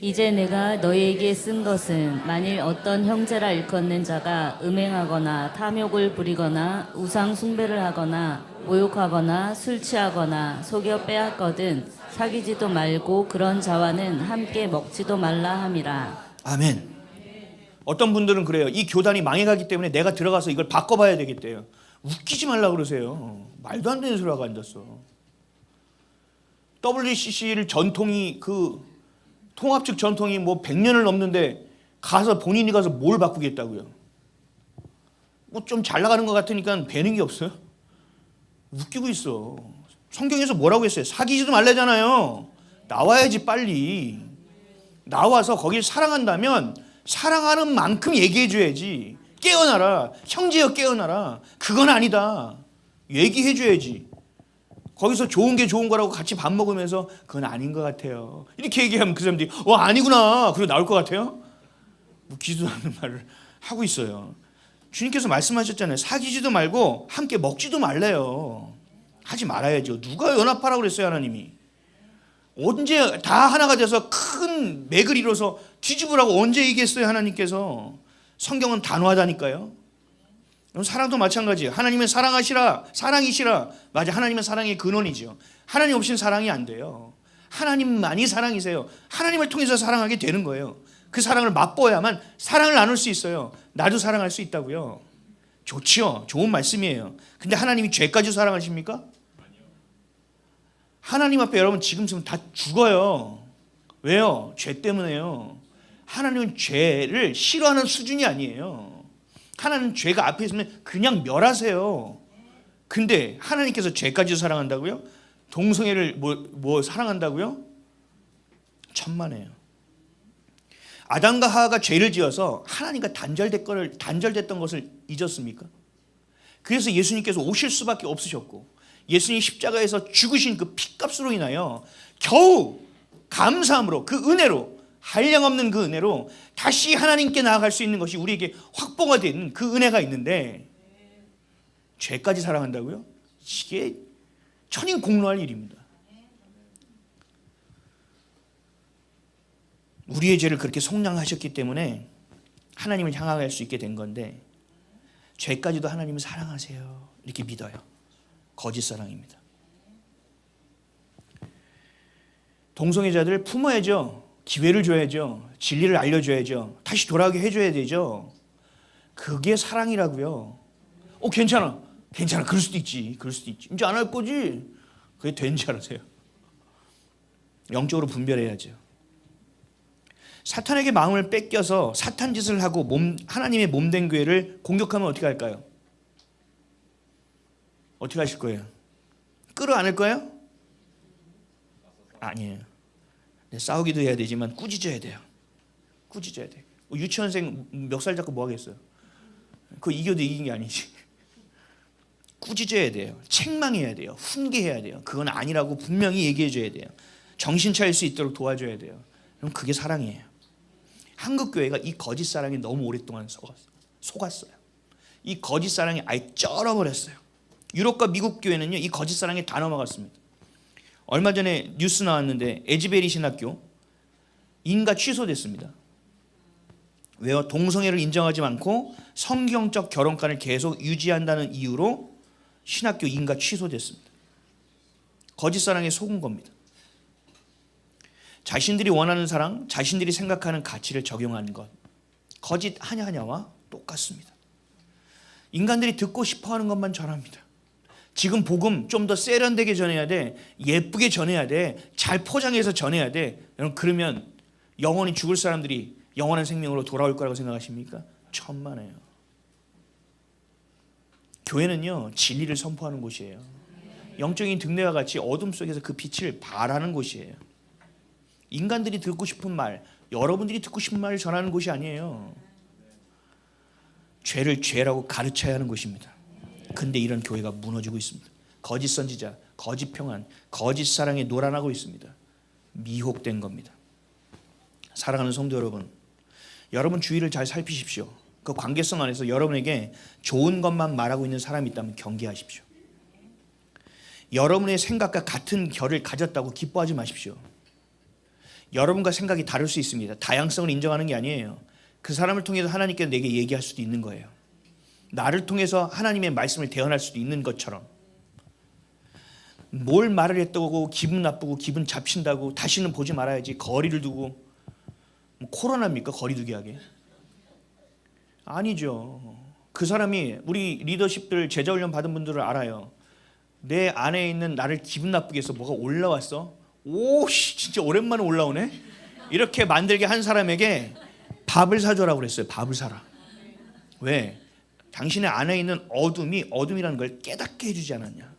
이제 내가 너희에게 쓴 것은 만일 어떤 형제라 일컫는 자가 음행하거나 탐욕을 부리거나 우상 숭배를 하거나 모욕하거나 술 취하거나 속여 빼앗거든 사귀지도 말고 그런 자와는 함께 먹지도 말라 함이라. 아멘. 어떤 분들은 그래요. 이 교단이 망해가기 때문에 내가 들어가서 이걸 바꿔봐야 되겠대요. 웃기지 말라고 그러세요. 말도 안 되는 소리하고 앉았어. WCC를 전통이 통합 측 전통이 뭐 100년을 넘는데 본인이 가서 뭘 바꾸겠다고요? 뭐 좀 잘 나가는 것 같으니까 배는 게 없어요. 웃기고 있어. 성경에서 뭐라고 했어요? 사귀지도 말래잖아요. 나와야지 빨리. 나와서 거길 사랑한다면 사랑하는 만큼 얘기해줘야지. 깨어나라. 형제여 깨어나라. 그건 아니다. 얘기해줘야지. 거기서 좋은 게 좋은 거라고 같이 밥 먹으면서 그건 아닌 것 같아요. 이렇게 얘기하면 그 사람들이 아니구나. 그리고 나올 것 같아요. 웃기지도 않는 말을 하고 있어요. 주님께서 말씀하셨잖아요. 사귀지도 말고 함께 먹지도 말래요. 하지 말아야죠. 누가 연합하라고 그랬어요, 하나님이. 언제 다 하나가 돼서 큰 맥을 이뤄서 뒤집으라고 언제 얘기했어요, 하나님께서. 성경은 단호하다니까요. 사랑도 마찬가지예요. 하나님은 사랑하시라, 사랑이시라. 맞아, 하나님은 사랑의 근원이죠. 하나님 없이는 사랑이 안 돼요. 하나님만이 사랑이세요. 하나님을 통해서 사랑하게 되는 거예요. 그 사랑을 맛보아야만 사랑을 나눌 수 있어요. 나도 사랑할 수 있다고요. 좋지요. 좋은 말씀이에요. 근데 하나님이 죄까지 사랑하십니까? 하나님 앞에 여러분 지금 다 죽어요. 왜요? 죄 때문에요. 하나님은 죄를 싫어하는 수준이 아니에요. 하나님은 죄가 앞에 있으면 그냥 멸하세요. 근데 하나님께서 죄까지 사랑한다고요? 동성애를 사랑한다고요? 천만에요. 아담과 하와가 죄를 지어서 하나님과 단절됐던 것을 잊었습니까? 그래서 예수님께서 오실 수밖에 없으셨고 예수님 십자가에서 죽으신 그 피값으로 인하여 겨우 감사함으로 그 은혜로 한량없는 그 은혜로 다시 하나님께 나아갈 수 있는 것이 우리에게 확보가 된 그 은혜가 있는데 죄까지 사랑한다고요? 이게 천인공노할 일입니다. 우리의 죄를 그렇게 속량하셨기 때문에 하나님을 향할 수 있게 된 건데 죄까지도 하나님을 사랑하세요. 이렇게 믿어요. 거짓 사랑입니다. 동성애자들을 품어야죠. 기회를 줘야죠. 진리를 알려줘야죠. 다시 돌아오게 해줘야 되죠. 그게 사랑이라고요. 괜찮아. 그럴 수도 있지. 이제 안 할 거지. 그게 된 줄 알아세요. 영적으로 분별해야죠. 사탄에게 마음을 뺏겨서 사탄 짓을 하고 하나님의 몸된 교회를 공격하면 어떻게 할까요? 어떻게 하실 거예요? 끌어안을 거예요? 아니에요. 싸우기도 해야 되지만 꾸짖어야 돼요. 꾸짖어야 돼. 유치원생 멱살 잡고 뭐 하겠어요? 그거 이겨도 이긴 게 아니지. 꾸짖어야 돼요. 책망해야 돼요. 훈계해야 돼요. 그건 아니라고 분명히 얘기해 줘야 돼요. 정신 차릴 수 있도록 도와줘야 돼요. 그럼 그게 사랑이에요. 한국 교회가 이 거짓 사랑에 너무 오랫동안 속았어요. 이 거짓 사랑이 아예 쩔어버렸어요. 유럽과 미국 교회는요, 이 거짓 사랑에 다 넘어갔습니다. 얼마 전에 뉴스 나왔는데 에즈베리 신학교 인가 취소됐습니다. 왜요? 동성애를 인정하지 않고 성경적 결혼관을 계속 유지한다는 이유로 신학교 인가 취소됐습니다. 거짓 사랑에 속은 겁니다. 자신들이 원하는 사랑, 자신들이 생각하는 가치를 적용하는 것, 거짓 하냐하냐와 똑같습니다. 인간들이 듣고 싶어하는 것만 전합니다. 지금 복음 좀 더 세련되게 전해야 돼. 예쁘게 전해야 돼. 잘 포장해서 전해야 돼. 여러분, 그러면 영원히 죽을 사람들이 영원한 생명으로 돌아올 거라고 생각하십니까? 천만에요. 교회는요, 진리를 선포하는 곳이에요. 영적인 등대와 같이 어둠 속에서 그 빛을 발하는 곳이에요. 인간들이 듣고 싶은 말, 여러분들이 듣고 싶은 말을 전하는 곳이 아니에요. 죄를 죄라고 가르쳐야 하는 곳입니다. 근데 이런 교회가 무너지고 있습니다. 거짓 선지자, 거짓 평안, 거짓 사랑에 놀아나고 있습니다. 미혹된 겁니다. 사랑하는 성도 여러분, 여러분 주위를 잘 살피십시오. 그 관계성 안에서 여러분에게 좋은 것만 말하고 있는 사람이 있다면 경계하십시오. 여러분의 생각과 같은 결을 가졌다고 기뻐하지 마십시오. 여러분과 생각이 다를 수 있습니다. 다양성을 인정하는 게 아니에요. 그 사람을 통해서 하나님께서 내게 얘기할 수도 있는 거예요. 나를 통해서 하나님의 말씀을 대언할 수도 있는 것처럼. 뭘 말을 했다고 기분 나쁘고 기분 잡친다고 다시는 보지 말아야지 거리를 두고, 뭐 코로나입니까? 거리 두기 하게? 아니죠. 그 사람이, 우리 리더십들 제자훈련 받은 분들을 알아요. 내 안에 있는 나를 기분 나쁘게 해서 뭐가 올라왔어? 오씨 진짜 오랜만에 올라오네. 이렇게 만들게 한 사람에게 밥을 사줘라고 그랬어요. 밥을 사라. 왜? 당신의 안에 있는 어둠이 어둠이라는 걸 깨닫게 해주지 않았냐.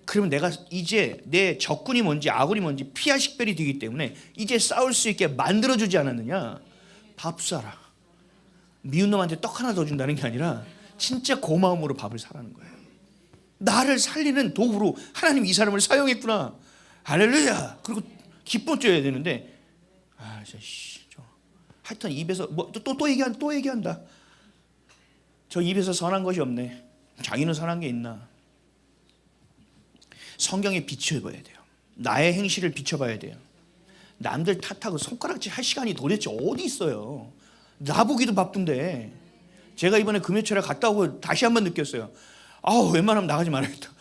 그러면 내가 이제 내 적군이 뭔지 아군이 뭔지 피하 식별이 되기 때문에 이제 싸울 수 있게 만들어주지 않았느냐. 밥 사라. 미운 놈한테 떡 하나 더 준다는 게 아니라 진짜 고마움으로 밥을 사라는 거예요. 나를 살리는 도구로 하나님 이 사람을 사용했구나. 할렐루야. 그리고 기뻐 줘야 되는데, 하여튼 입에서 뭐 또 얘기한다. 저 입에서 선한 것이 없네. 자기는 선한 게 있나? 성경에 비춰봐야 돼요. 나의 행실을 비춰봐야 돼요. 남들 탓하고 손가락질 할 시간이 도대체 어디 있어요? 나보기도 바쁜데. 제가 이번에 금요철에 갔다 오고 다시 한번 느꼈어요. 웬만하면 나가지 말아야겠다.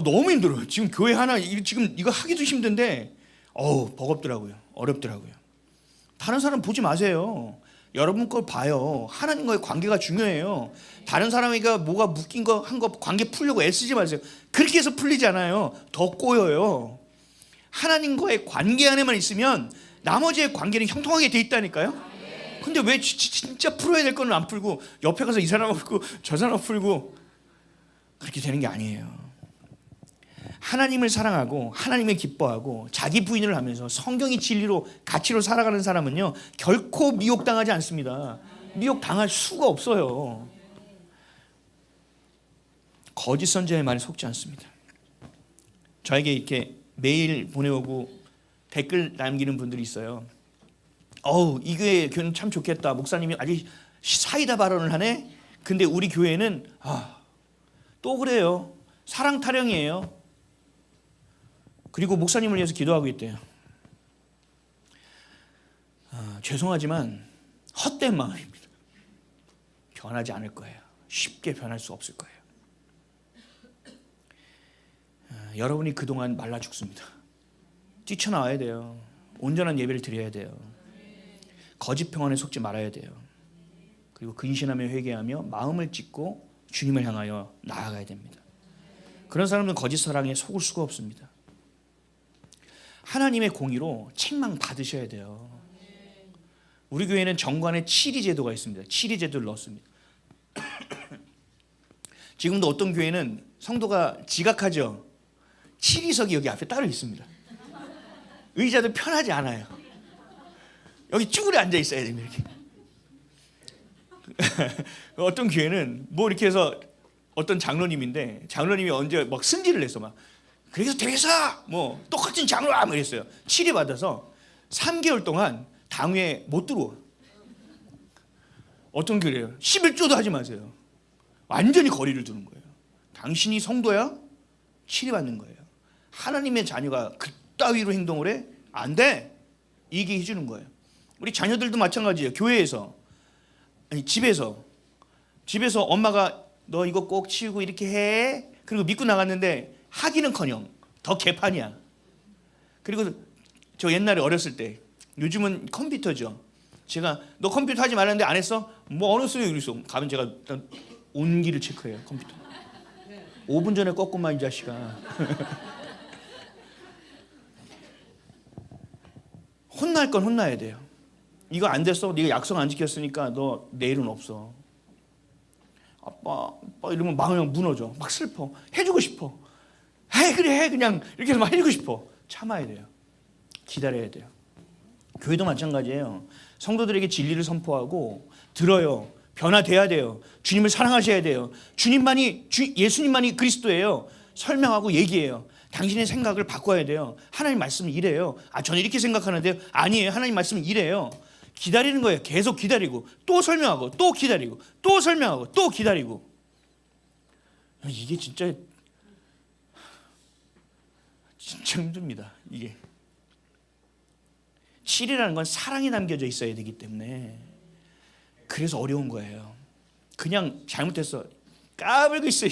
너무 힘들어요. 지금 교회 하나 지금 이거 하기도 힘든데 버겁더라고요. 어렵더라고요. 다른 사람 보지 마세요. 여러분 걸 봐요. 하나님과의 관계가 중요해요. 다른 사람에게 뭐가 묶인 거 한 거 관계 풀려고 애쓰지 마세요. 그렇게 해서 풀리지 않아요. 더 꼬여요. 하나님과의 관계 안에만 있으면 나머지의 관계는 형통하게 돼 있다니까요. 근데 왜 진짜 풀어야 될 거는 안 풀고 옆에 가서 이 사람 풀고 저 사람 풀고 그렇게 되는 게 아니에요. 하나님을 사랑하고 하나님을 기뻐하고 자기 부인을 하면서 성경이 진리로 가치로 살아가는 사람은요 결코 미혹당하지 않습니다. 미혹당할 수가 없어요. 거짓 선지자의 말에 속지 않습니다. 저에게 이렇게 메일 보내오고 댓글 남기는 분들이 있어요. 이 교회는 참 좋겠다. 목사님이 아주 사이다 발언을 하네. 근데 우리 교회는 또 그래요. 사랑 타령이에요. 그리고 목사님을 위해서 기도하고 있대요. 죄송하지만 헛된 마음입니다. 변하지 않을 거예요. 쉽게 변할 수 없을 거예요. 여러분이 그동안 말라 죽습니다. 뛰쳐나와야 돼요. 온전한 예배를 드려야 돼요. 거짓 평안에 속지 말아야 돼요. 그리고 근신하며 회개하며 마음을 찢고 주님을 향하여 나아가야 됩니다. 그런 사람은 거짓 사랑에 속을 수가 없습니다. 하나님의 공의로 책망 받으셔야 돼요. 우리 교회는 정관에 7위 제도가 있습니다. 7위 제도를 넣었습니다. 지금도 어떤 교회는 성도가 지각하죠. 7위석이 여기 앞에 따로 있습니다. 의자도 편하지 않아요. 여기 쭈그려 앉아 있어야 됩니다. 이렇게. 어떤 교회는 뭐 이렇게 해서 어떤 장로님인데 장로님이 언제 막 승질을 내서 막 그래서 대사 뭐 똑같은 장로라 뭐 이랬어요. 7위 받아서 3개월 동안 당회에 못 들어와. 어떤 교회예요? 11조도 하지 마세요. 완전히 거리를 두는 거예요. 당신이 성도야? 7위 받는 거예요. 하나님의 자녀가 그따위로 행동을 해? 안 돼. 이게 해주는 거예요. 우리 자녀들도 마찬가지예요. 교회에서 아니 집에서 엄마가 너 이거 꼭 치우고 이렇게 해. 그리고 믿고 나갔는데 하기는커녕 더 개판이야. 그리고 저 옛날에 어렸을 때 요즘은 컴퓨터죠. 제가 너 컴퓨터 하지 말았는데 안 했어? 뭐 어느 소리 그랬어. 가면 제가 일단 온기를 체크해요. 컴퓨터 5분 전에 껐구만 이 자식아. 혼날 건 혼나야 돼요. 이거 안 됐어. 네가 약속 안 지켰으니까 너 내일은 없어. 아빠 이러면 마음이 무너져. 막 슬퍼. 해주고 싶어. 그래 해 그냥 이렇게 해서 막 해주고 싶어. 참아야 돼요. 기다려야 돼요. 교회도 마찬가지예요. 성도들에게 진리를 선포하고 들어요. 변화돼야 돼요. 주님을 사랑하셔야 돼요. 예수님만이 그리스도예요. 설명하고 얘기해요. 당신의 생각을 바꿔야 돼요. 하나님 말씀은 이래요. 저는 이렇게 생각하는데요. 아니에요. 하나님 말씀은 이래요. 기다리는 거예요. 계속 기다리고 또 설명하고 또 기다리고 또 설명하고 또 기다리고. 이게 진짜 힘듭니다. 이게 7이라는 건 사랑이 담겨져 있어야 되기 때문에 그래서 어려운 거예요. 그냥 잘못했어, 까불고 있어,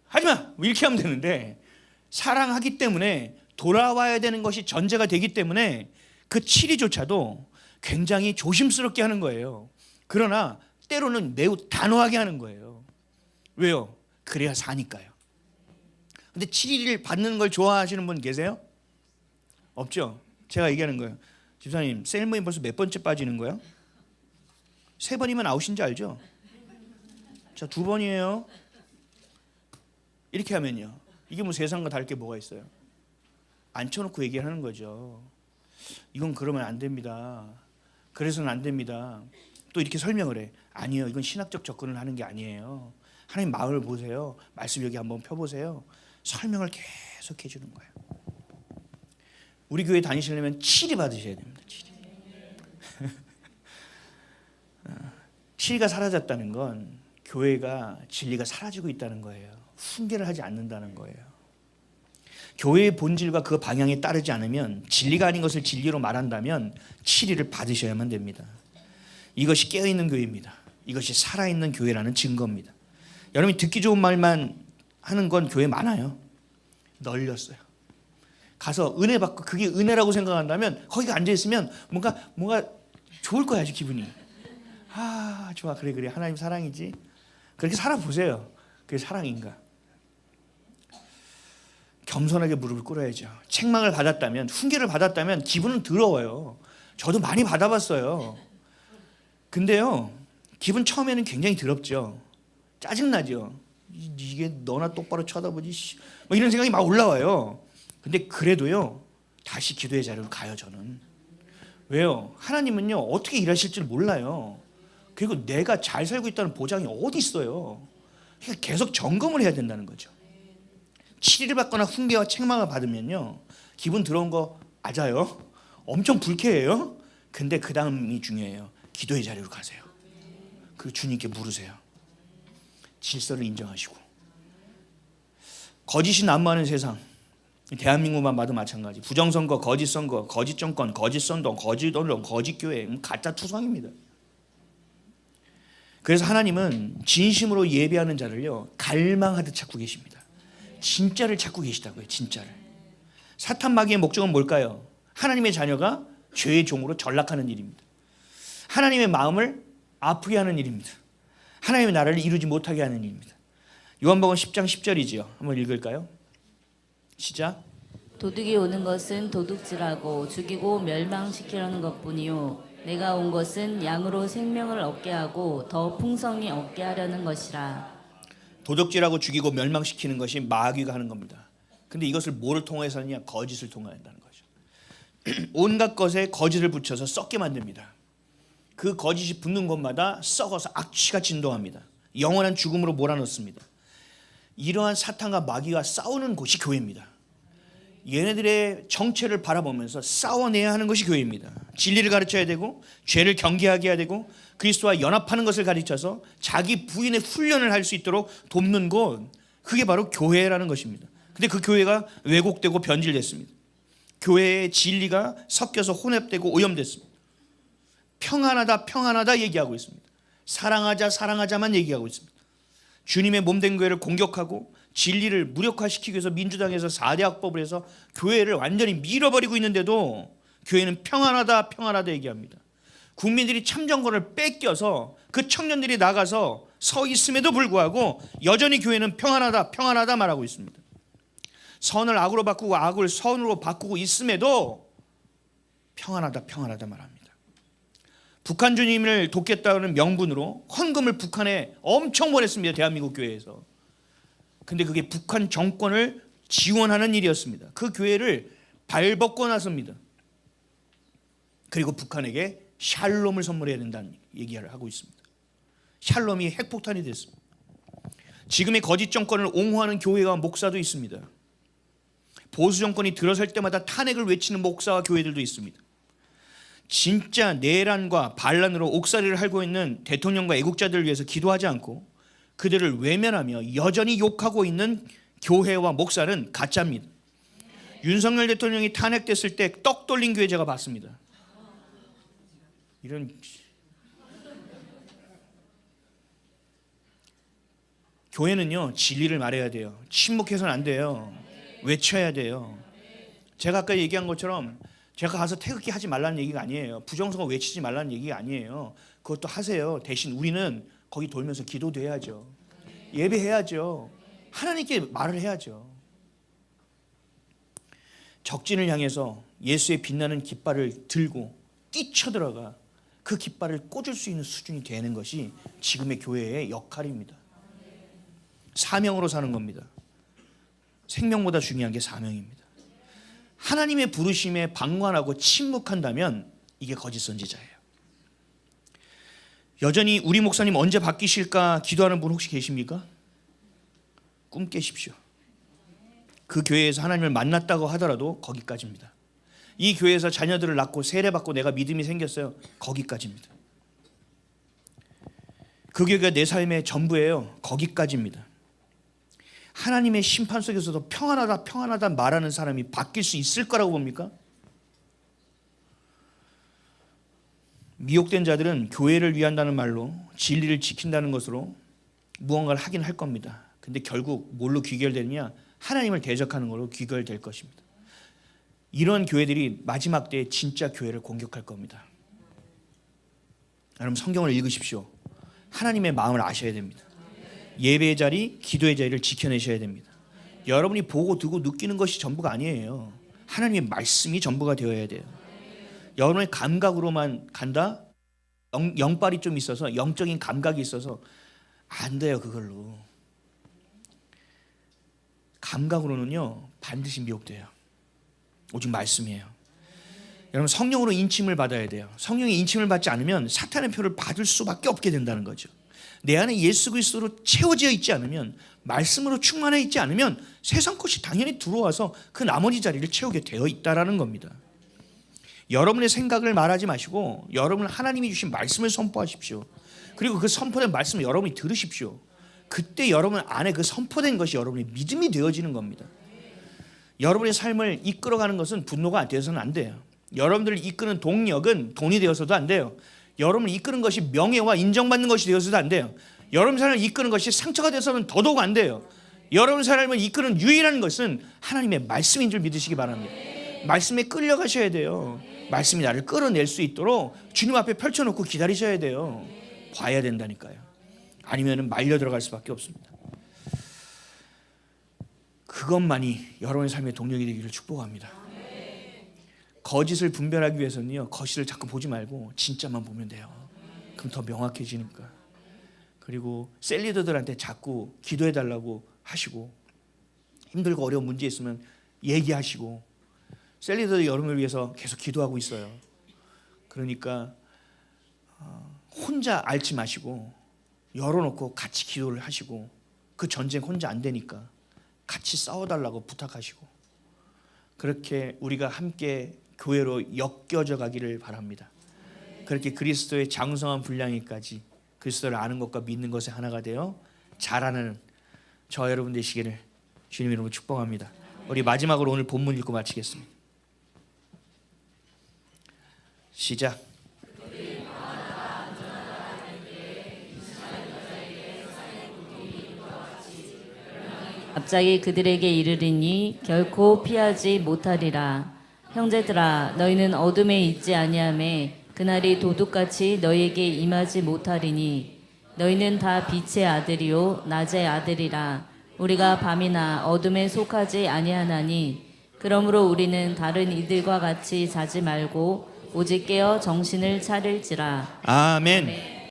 하지마 이렇게 하면 되는데, 사랑하기 때문에 돌아와야 되는 것이 전제가 되기 때문에 그 7이조차도 굉장히 조심스럽게 하는 거예요. 그러나 때로는 매우 단호하게 하는 거예요. 왜요? 그래야 사니까요. 근데 7일을 받는 걸 좋아하시는 분 계세요? 없죠? 제가 얘기하는 거예요. 집사님, 셀모임 벌써 몇 번째 빠지는 거예요? 3번이면 아웃인 줄 알죠? 자, 2번이에요. 이렇게 하면요, 이게 뭐 세상과 다를 게 뭐가 있어요? 앉혀놓고 얘기하는 거죠. 이건 그러면 안 됩니다. 그래서는 안 됩니다. 또 이렇게 설명을 해. 아니요, 이건 신학적 접근을 하는 게 아니에요. 하나님 마음을 보세요. 말씀 여기 한번 펴보세요. 설명을 계속 해주는 거예요. 우리 교회 다니시려면 7이 받으셔야 됩니다. 7이. 7이가 사라졌다는 건 교회가 진리가 사라지고 있다는 거예요. 훈계를 하지 않는다는 거예요. 교회의 본질과 그 방향에 따르지 않으면, 진리가 아닌 것을 진리로 말한다면 7일을 받으셔야만 됩니다. 이것이 깨어있는 교회입니다. 이것이 살아있는 교회라는 증거입니다. 여러분이 듣기 좋은 말만 하는 건 교회 많아요. 널렸어요. 가서 은혜 받고 그게 은혜라고 생각한다면 거기 앉아있으면 뭔가 좋을 거야, 아주 기분이. 아, 좋아, 그래 하나님 사랑이지. 그렇게 살아보세요. 그게 사랑인가? 겸손하게 무릎을 꿇어야죠. 책망을 받았다면, 훈계를 받았다면 기분은 더러워요. 저도 많이 받아봤어요. 근데요, 기분 처음에는 굉장히 더럽죠. 짜증나죠. 이게 너나 똑바로 쳐다보지, 뭐 이런 생각이 막 올라와요. 근데 그래도요, 다시 기도의 자리로 가요. 저는. 왜요? 하나님은요, 어떻게 일하실 줄 몰라요. 그리고 내가 잘 살고 있다는 보장이 어디 있어요. 그러니까 계속 점검을 해야 된다는 거죠. 7일을 받거나 훈계와 책망을 받으면요, 기분 더러운 거 맞아요. 엄청 불쾌해요. 근데 그 다음이 중요해요. 기도의 자리로 가세요. 그 주님께 물으세요. 질서를 인정하시고. 거짓이 난무하는 세상, 대한민국만 봐도 마찬가지. 부정선거, 거짓 선거, 거짓 정권, 거짓 선동, 거짓 언론, 거짓 교회, 가짜 투성입니다. 그래서 하나님은 진심으로 예배하는 자를요, 갈망하듯 찾고 계십니다. 진짜를 찾고 계시다고요. 진짜를. 사탄 마귀의 목적은 뭘까요? 하나님의 자녀가 죄의 종으로 전락하는 일입니다. 하나님의 마음을 아프게 하는 일입니다. 하나님의 나라를 이루지 못하게 하는 일입니다. 요한복음 10장 10절이지요. 한번 읽을까요? 시작. 도둑이 오는 것은 도둑질하고 죽이고 멸망시키려는 것뿐이요 내가 온 것은 양으로 생명을 얻게 하고 더 풍성히 얻게 하려는 것이라. 도둑질하고 죽이고 멸망시키는 것이 마귀가 하는 겁니다. 근데 이것을 뭐를 통해서 하느냐? 거짓을 통해 한다는 거죠. 온갖 것에 거짓을 붙여서 썩게 만듭니다. 그 거짓이 붙는 곳마다 썩어서 악취가 진동합니다. 영원한 죽음으로 몰아넣습니다. 이러한 사탄과 마귀가 싸우는 곳이 교회입니다. 얘네들의 정체를 바라보면서 싸워내야 하는 것이 교회입니다. 진리를 가르쳐야 되고, 죄를 경계하게 해야 되고, 그리스도와 연합하는 것을 가르쳐서 자기 부인의 훈련을 할 수 있도록 돕는 곳, 그게 바로 교회라는 것입니다. 근데 그 교회가 왜곡되고 변질됐습니다. 교회의 진리가 섞여서 혼합되고 오염됐습니다. 평안하다 얘기하고 있습니다. 사랑하자만 얘기하고 있습니다. 주님의 몸된 교회를 공격하고 진리를 무력화시키기 위해서 민주당에서 4대 악법을 해서 교회를 완전히 밀어버리고 있는데도 교회는 평안하다 얘기합니다. 국민들이 참정권을 뺏겨서 그 청년들이 나가서 서 있음에도 불구하고 여전히 교회는 평안하다 말하고 있습니다. 선을 악으로 바꾸고 악을 선으로 바꾸고 있음에도 평안하다 말합니다. 북한 주님을 돕겠다는 명분으로 헌금을 북한에 엄청 보냈습니다. 대한민국 교회에서. 근데 그게 북한 정권을 지원하는 일이었습니다. 그 교회를 발벗고 나섭니다. 그리고 북한에게 샬롬을 선물해야 된다는 얘기를 하고 있습니다. 샬롬이 핵폭탄이 됐습니다. 지금의 거짓 정권을 옹호하는 교회와 목사도 있습니다. 보수 정권이 들어설 때마다 탄핵을 외치는 목사와 교회들도 있습니다. 진짜 내란과 반란으로 옥살이를 하고 있는 대통령과 애국자들을 위해서 기도하지 않고 그들을 외면하며 여전히 욕하고 있는 교회와 목사는 가짜입니다. 윤석열 대통령이 탄핵됐을 때 떡 돌린 교회 제가 봤습니다. 이런 교회는요 진리를 말해야 돼요. 침묵해서는 안 돼요. 외쳐야 돼요. 제가 아까 얘기한 것처럼 제가 가서 태극기 하지 말라는 얘기가 아니에요. 부정선거 외치지 말라는 얘기가 아니에요. 그것도 하세요. 대신 우리는 거기 돌면서 기도도 해야죠. 예배해야죠. 하나님께 말을 해야죠. 적진을 향해서 예수의 빛나는 깃발을 들고 뛰쳐들어가 그 깃발을 꽂을 수 있는 수준이 되는 것이 지금의 교회의 역할입니다. 사명으로 사는 겁니다. 생명보다 중요한 게 사명입니다. 하나님의 부르심에 방관하고 침묵한다면 이게 거짓 선지자예요. 여전히 우리 목사님 언제 바뀌실까 기도하는 분 혹시 계십니까? 꿈 깨십시오. 그 교회에서 하나님을 만났다고 하더라도 거기까지입니다. 이 교회에서 자녀들을 낳고 세례받고 내가 믿음이 생겼어요. 거기까지입니다. 그 교회가 내 삶의 전부예요. 거기까지입니다. 하나님의 심판 속에서도 평안하다 평안하다 말하는 사람이 바뀔 수 있을 거라고 봅니까? 미혹된 자들은 교회를 위한다는 말로 진리를 지킨다는 것으로 무언가를 하긴 할 겁니다. 근데 결국 뭘로 귀결되느냐? 하나님을 대적하는 걸로 귀결될 것입니다. 이런 교회들이 마지막 때에 진짜 교회를 공격할 겁니다. 여러분 성경을 읽으십시오. 하나님의 마음을 아셔야 됩니다. 예배의 자리, 기도의 자리를 지켜내셔야 됩니다. 여러분이 보고 듣고 느끼는 것이 전부가 아니에요. 하나님의 말씀이 전부가 되어야 돼요. 여러분의 감각으로만 간다? 영빨이 좀 있어서 영적인 감각이 있어서 안 돼요. 그걸로 감각으로는요 반드시 미혹돼요. 오직 말씀이에요. 여러분 성령으로 인침을 받아야 돼요. 성령의 인침을 받지 않으면 사탄의 표를 받을 수밖에 없게 된다는 거죠. 내 안에 예수 그리스도로 채워져 있지 않으면, 말씀으로 충만해 있지 않으면 세상 것이 당연히 들어와서 그 나머지 자리를 채우게 되어 있다라는 겁니다. 여러분의 생각을 말하지 마시고 여러분 하나님이 주신 말씀을 선포하십시오. 그리고 그 선포된 말씀을 여러분이 들으십시오. 그때 여러분 안에 그 선포된 것이 여러분의 믿음이 되어지는 겁니다. 여러분의 삶을 이끌어가는 것은 분노가 되어서는 안 돼요. 여러분들을 이끄는 동력은 돈이 되어서도 안 돼요. 여러분을 이끄는 것이 명예와 인정받는 것이 되어서도 안 돼요. 여러분 삶을 이끄는 것이 상처가 되어서는 더더욱 안 돼요. 여러분 삶을 이끄는 유일한 것은 하나님의 말씀인 줄 믿으시기 바랍니다. 말씀에 끌려가셔야 돼요. 말씀이 나를 끌어낼 수 있도록 주님 앞에 펼쳐놓고 기다리셔야 돼요. 봐야 된다니까요. 아니면 말려 들어갈 수밖에 없습니다. 그것만이 여러분의 삶의 동력이 되기를 축복합니다. 거짓을 분별하기 위해서는요, 거짓을 자꾸 보지 말고 진짜만 보면 돼요. 그럼 더 명확해지니까. 그리고 셀리더들한테 자꾸 기도해달라고 하시고, 힘들고 어려운 문제 있으면 얘기하시고, 셀리더들 여러분을 위해서 계속 기도하고 있어요. 그러니까 혼자 앓지 마시고 열어놓고 같이 기도를 하시고, 그 전쟁 혼자 안 되니까 같이 싸워달라고 부탁하시고, 그렇게 우리가 함께 교회로 엮여져 가기를 바랍니다. 그렇게 그리스도의 장성한 분량에까지 그리스도를 아는 것과 믿는 것에 하나가 되어 자라는 저 여러분 되시기를 주님 이름으로 축복합니다. 우리 마지막으로 오늘 본문 읽고 마치겠습니다. 시작. 갑자기 그들에게 이르리니 결코 피하지 못하리라. 형제들아, 너희는 어둠에 있지 아니하매 그날이 도둑같이 너희에게 임하지 못하리니 너희는 다 빛의 아들이요 낮의 아들이라. 우리가 밤이나 어둠에 속하지 아니하나니 그러므로 우리는 다른 이들과 같이 자지 말고 오직 깨어 정신을 차릴지라. 아멘.